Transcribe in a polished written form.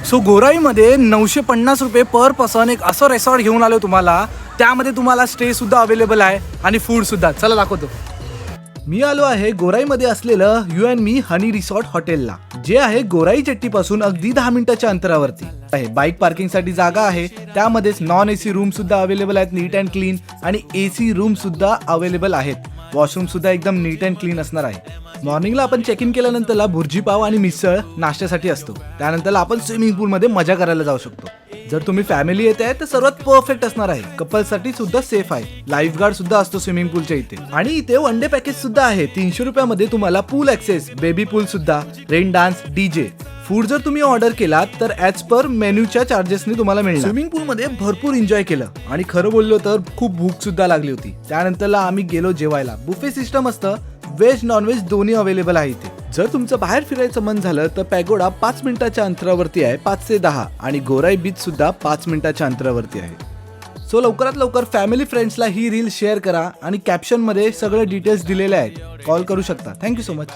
So गोराईमध्ये 950 रुपये पर person एक असं रेसॉर्ट घेऊन आलो तुम्हाला. त्यामध्ये तुम्हाला स्टे सुद्धा अवेलेबल आहे आणि फूड सुद्धा. चला दाखवतो. मी आलो आहे गोराईमध्ये असलेलं you and me honey resort हॉटेलला, जे आहे गोराई जेट्टीपासून अगदी 10 मिनिटाच्या अंतरावरती आहे. बाईक पार्किंगसाठी जागा आहे. त्यामध्येच नॉन एसी रूम सुद्धा अवेलेबल आहेत, नीट अँड क्लीन, आणि एसी रूम सुद्धा अवेलेबल आहेत. वॉशरूम सुद्धा एकदम नीट अँड क्लीन असणार आहे. मॉर्निंगला आपण चेक इन केल्यानंतरला भुर्जी पाव आणि मिसळ नाश्त्यासाठी असतो. त्यानंतरला आपण स्विमिंग पूलमध्ये मजा करायला जाऊ शकतो. जर तुम्ही फॅमिली येते आहे तर सर्वात परफेक्ट असणार आहे. कपल्ससाठी सुद्धा सेफ आहे. लाईफ गार्ड सुद्धा असतो स्विमिंग पूलच्या इथे. आणि इथे वन डे पॅकेज सुद्धा आहे. 300 रुपयामध्ये तुम्हाला पूल ऍक्सेस, बेबी पूल सुद्धा, रेन डान्स, डीजे. फूड जर तुम्ही ऑर्डर केला तर ॲज पर मेन्यूच्या चार्जेसनी तुम्हाला मिळेल. स्विमिंग पूलमध्ये भरपूर एन्जॉय केलं आणि खरं बोललो तर खूप भूक सुद्धा लागली होती. त्यानंतरला आम्ही गेलो जेवायला. बुफे सिस्टम असतं, व्हेज नॉनव्हेज दोन्ही अवेलेबल आहे इथे. जर तुमचं बाहेर फिरायचं मन झालं तर पॅगोडा 5 मिनिटाच्या अंतरावरती आहे, 5 ते 10, आणि गोराई बीच सुद्धा 5 मिनिटाच्या अंतरावरती आहे. सो लवकरात लवकर फॅमिली फ्रेंड्सला ही रील शेअर करा आणि कॅप्शनमध्ये सगळे डिटेल्स दिलेले आहेत. कॉल करू शकता. Thank you so much.